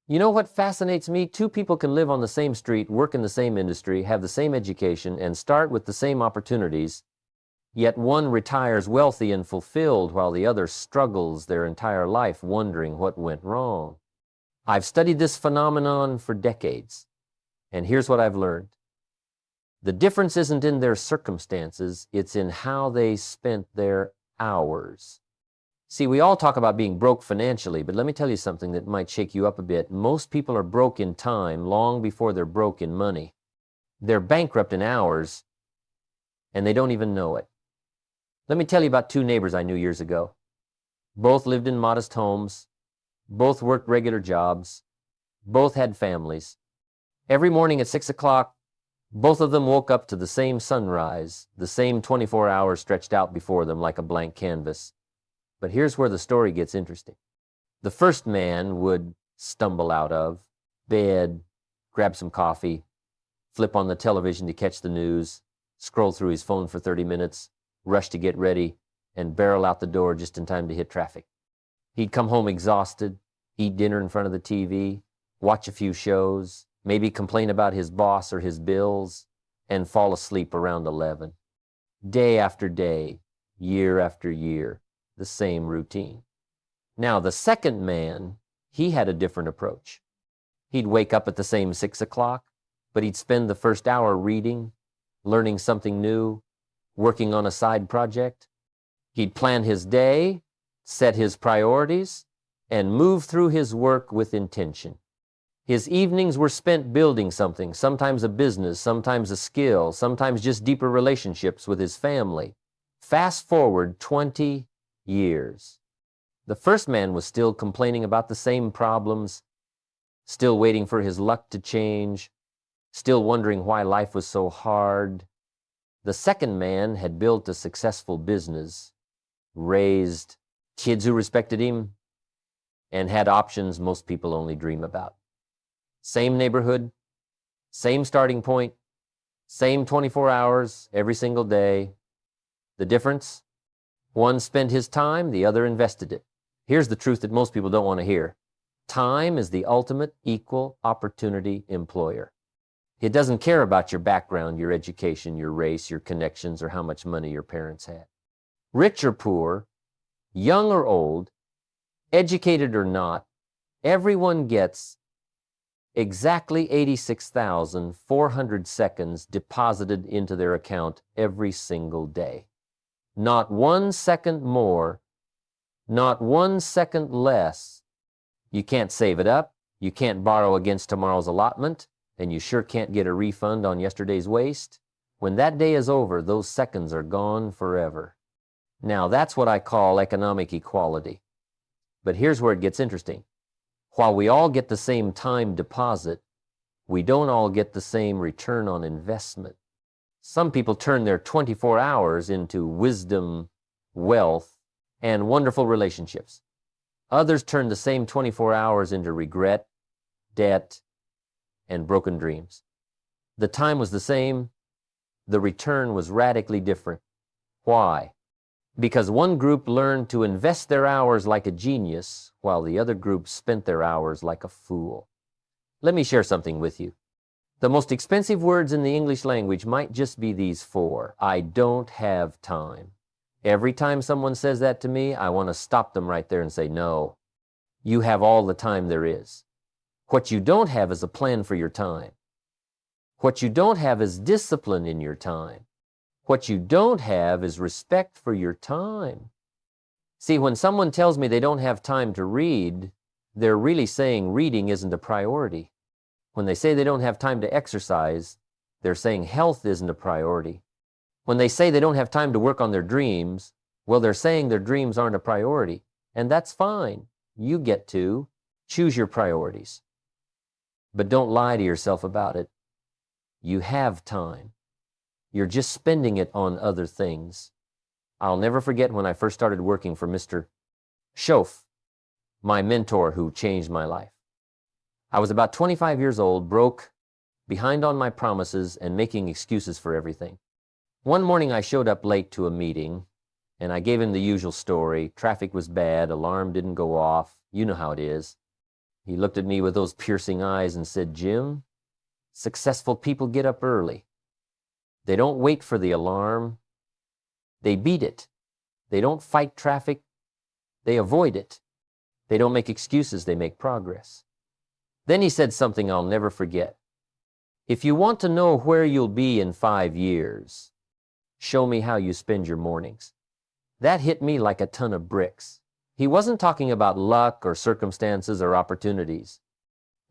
You know what fascinates me? Two people can live on the same street, work in the same industry, have the same education, and start with the same opportunities, yet one retires wealthy and fulfilled while the other struggles their entire life wondering what went wrong. I've studied this phenomenon for decades, and here's what I've learned. The difference isn't in their circumstances, it's in how they spent their hours. See, we all talk about being broke financially, but let me tell you something that might shake you up a bit. Most people are broke in time long before they're broke in money. They're bankrupt in hours, and they don't even know it. Let me tell you about two neighbors I knew years ago. Both lived in modest homes. Both worked regular jobs. Both had families. Every morning at 6 o'clock, both of them woke up to the same sunrise, the same 24 hours stretched out before them like a blank canvas. But here's where the story gets interesting. The first man would stumble out of bed, grab some coffee, flip on the television to catch the news, scroll through his phone for 30 minutes, rush to get ready, and barrel out the door just in time to hit traffic. He'd come home exhausted, eat dinner in front of the TV, watch a few shows, maybe complain about his boss or his bills, and fall asleep around 11. Day after day, year after year, the same routine. Now, the second man, he had a different approach. He'd wake up at the same 6 o'clock, but he'd spend the first hour reading, learning something new, working on a side project. He'd plan his day, set his priorities, and move through his work with intention. His evenings were spent building something, sometimes a business, sometimes a skill, sometimes just deeper relationships with his family. Fast forward 20 years. The first man was still complaining about the same problems, still waiting for his luck to change, still wondering why life was so hard. The second man had built a successful business, raised kids who respected him, and had options most people only dream about. Same neighborhood, same starting point, same 24 hours every single day. The difference? One spent his time, the other invested it. Here's the truth that most people don't want to hear. Time is the ultimate equal opportunity employer. It doesn't care about your background, your education, your race, your connections, or how much money your parents had. Rich or poor, young or old, educated or not, everyone gets exactly 86,400 seconds deposited into their account every single day. Not 1 second more, not 1 second less. You can't save it up, you can't borrow against tomorrow's allotment, and you sure can't get a refund on yesterday's waste. When that day is over, those seconds are gone forever. Now, that's what I call economic equality. But here's where it gets interesting. While we all get the same time deposit, we don't all get the same return on investment. Some people turn their 24 hours into wisdom, wealth, and wonderful relationships. Others turn the same 24 hours into regret, debt, and broken dreams. The time was the same, the return was radically different. Why? Because one group learned to invest their hours like a genius, while the other group spent their hours like a fool. Let me share something with you. The most expensive words in the English language might just be these four. I don't have time. Every time someone says that to me, I want to stop them right there and say, no, you have all the time there is. What you don't have is a plan for your time. What you don't have is discipline in your time. What you don't have is respect for your time. See, when someone tells me they don't have time to read, they're really saying reading isn't a priority. When they say they don't have time to exercise, they're saying health isn't a priority. When they say they don't have time to work on their dreams, well, they're saying their dreams aren't a priority. And that's fine. You get to choose your priorities. But don't lie to yourself about it. You have time. You're just spending it on other things. I'll never forget when I first started working for Mr. Schoaf, my mentor who changed my life. I was about 25 years old, broke, behind on my promises, and making excuses for everything. One morning I showed up late to a meeting, and I gave him the usual story. Traffic was bad, alarm didn't go off. You know how it is. He looked at me with those piercing eyes and said, "Jim, successful people get up early. They don't wait for the alarm. They beat it. They don't fight traffic. They avoid it. They don't make excuses. They make progress." Then he said something I'll never forget. "If you want to know where you'll be in 5 years, show me how you spend your mornings." That hit me like a ton of bricks. He wasn't talking about luck or circumstances or opportunities.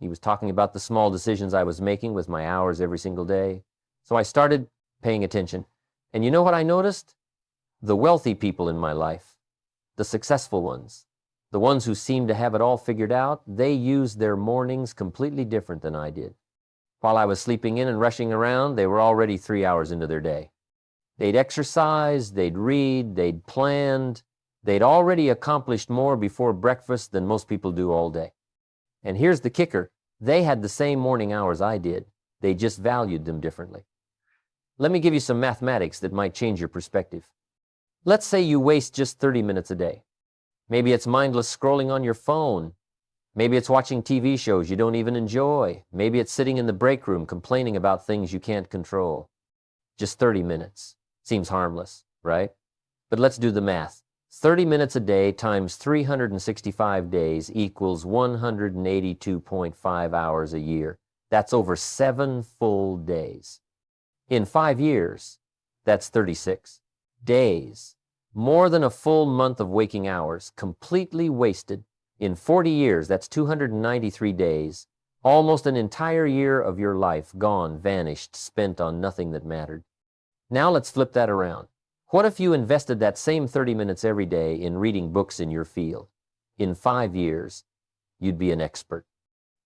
He was talking about the small decisions I was making with my hours every single day. So I started paying attention. And you know what I noticed? The wealthy people in my life, the successful ones, the ones who seemed to have it all figured out, they used their mornings completely different than I did. While I was sleeping in and rushing around, they were already 3 hours into their day. They'd exercised, they'd read, they'd planned. They'd already accomplished more before breakfast than most people do all day. And here's the kicker. They had the same morning hours I did. They just valued them differently. Let me give you some mathematics that might change your perspective. Let's say you waste just 30 minutes a day. Maybe it's mindless scrolling on your phone. Maybe it's watching TV shows you don't even enjoy. Maybe it's sitting in the break room complaining about things you can't control. Just 30 minutes. Seems harmless, right? But let's do the math. 30 minutes a day times 365 days equals 182.5 hours a year. That's over 7 full days. In 5 years, that's 36 days. More than a full month of waking hours, completely wasted. In 40 years, that's 293 days. Almost an entire year of your life gone, vanished, spent on nothing that mattered. Now let's flip that around. What if you invested that same 30 minutes every day in reading books in your field? In 5 years, you'd be an expert.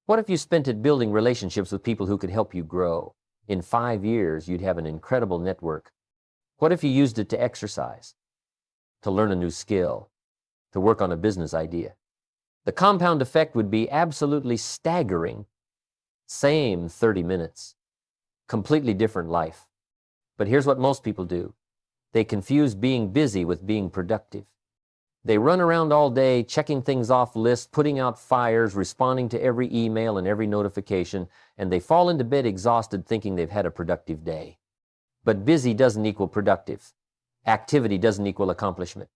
What if you spent it building relationships with people who could help you grow? In 5 years, you'd have an incredible network. What if you used it to exercise, to learn a new skill, to work on a business idea? The compound effect would be absolutely staggering. Same 30 minutes, completely different life. But here's what most people do. They confuse being busy with being productive. They run around all day, checking things off lists, putting out fires, responding to every email and every notification, and they fall into bed exhausted thinking they've had a productive day. But busy doesn't equal productive. Activity doesn't equal accomplishment.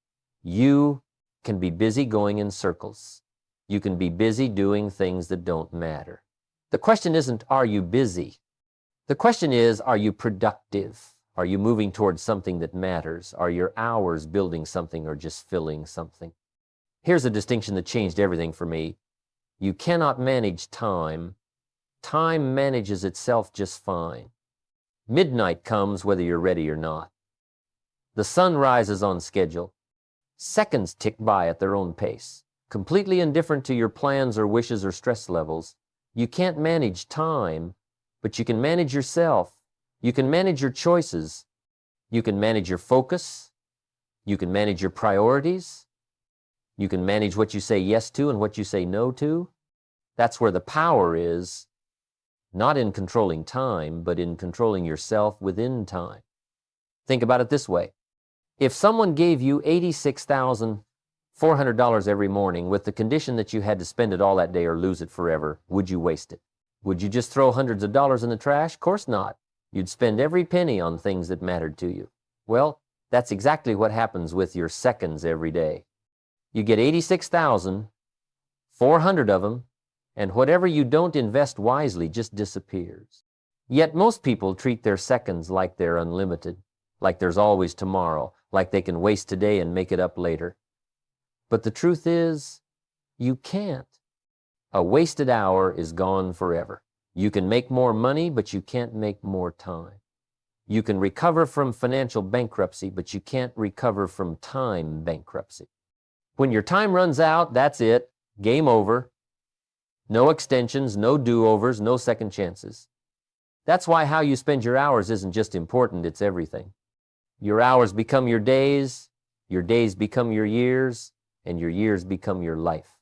You can be busy going in circles. You can be busy doing things that don't matter. The question isn't, are you busy? The question is, are you productive? Are you moving towards something that matters? Are your hours building something or just filling something? Here's a distinction that changed everything for me. You cannot manage time. Time manages itself just fine. Midnight comes whether you're ready or not. The sun rises on schedule. Seconds tick by at their own pace, completely indifferent to your plans or wishes or stress levels. You can't manage time, but you can manage yourself. You can manage your choices. You can manage your focus. You can manage your priorities. You can manage what you say yes to and what you say no to. That's where the power is, not in controlling time, but in controlling yourself within time. Think about it this way. If someone gave you $86,400 every morning with the condition that you had to spend it all that day or lose it forever, would you waste it? Would you just throw hundreds of dollars in the trash? Of course not. You'd spend every penny on things that mattered to you. Well, that's exactly what happens with your seconds every day. You get 86,400 of them, and whatever you don't invest wisely just disappears. Yet most people treat their seconds like they're unlimited, like there's always tomorrow, like they can waste today and make it up later. But the truth is, you can't. A wasted hour is gone forever. You can make more money, but you can't make more time. You can recover from financial bankruptcy, but you can't recover from time bankruptcy. When your time runs out, that's it. Game over. No extensions, no do-overs, no second chances. That's why how you spend your hours isn't just important, it's everything. Your hours become your days become your years, and your years become your life.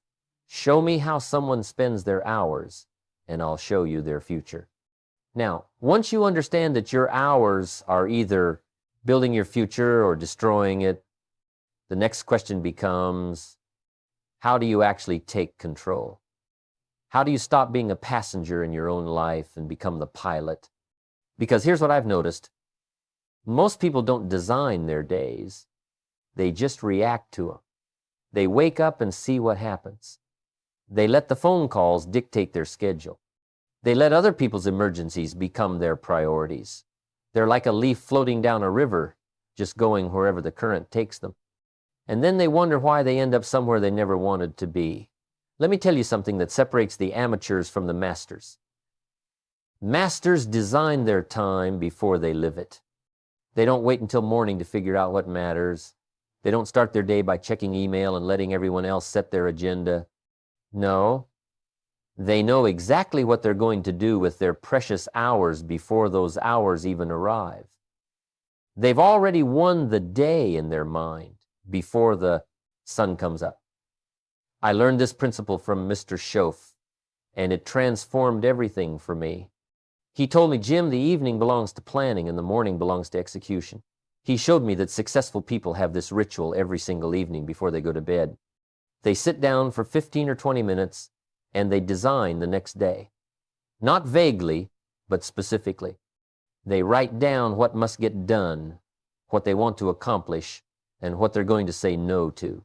Show me how someone spends their hours, and I'll show you their future. Now, once you understand that your hours are either building your future or destroying it, the next question becomes, how do you actually take control? How do you stop being a passenger in your own life and become the pilot? Because here's what I've noticed. Most people don't design their days. They just react to them. They wake up and see what happens. They let the phone calls dictate their schedule. They let other people's emergencies become their priorities. They're like a leaf floating down a river, just going wherever the current takes them. And then they wonder why they end up somewhere they never wanted to be. Let me tell you something that separates the amateurs from the masters. Masters design their time before they live it. They don't wait until morning to figure out what matters. They don't start their day by checking email and letting everyone else set their agenda. No, they know exactly what they're going to do with their precious hours before those hours even arrive. They've already won the day in their mind before the sun comes up. I learned this principle from Mr. Schoaf, and it transformed everything for me. He told me, Jim, the evening belongs to planning and the morning belongs to execution. He showed me that successful people have this ritual every single evening before they go to bed. They sit down for 15 or 20 minutes and they design the next day. Not vaguely, but specifically. They write down what must get done, what they want to accomplish, and what they're going to say no to.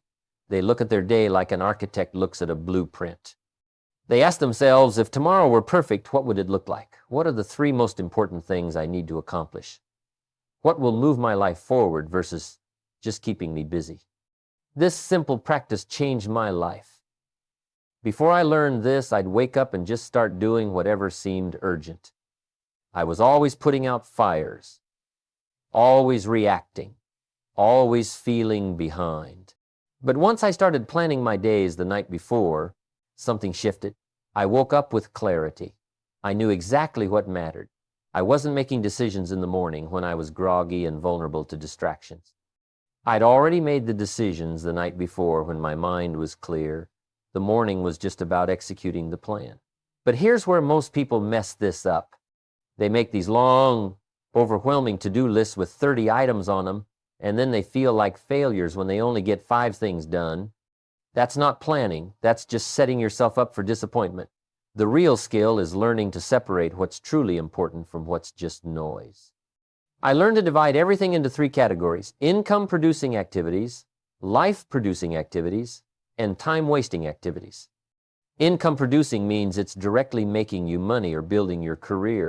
They look at their day like an architect looks at a blueprint. They ask themselves, if tomorrow were perfect, what would it look like? What are the 3 most important things I need to accomplish? What will move my life forward versus just keeping me busy? This simple practice changed my life. Before I learned this, I'd wake up and just start doing whatever seemed urgent. I was always putting out fires, always reacting, always feeling behind. But once I started planning my days the night before, something shifted. I woke up with clarity. I knew exactly what mattered. I wasn't making decisions in the morning when I was groggy and vulnerable to distractions. I'd already made the decisions the night before when my mind was clear. The morning was just about executing the plan. But here's where most people mess this up. They make these long, overwhelming to-do lists with 30 items on them, and then they feel like failures when they only get 5 things done. That's not planning. That's just setting yourself up for disappointment. The real skill is learning to separate what's truly important from what's just noise. I learned to divide everything into 3 categories: income-producing activities, life-producing activities, and time-wasting activities. Income-producing means it's directly making you money or building your career.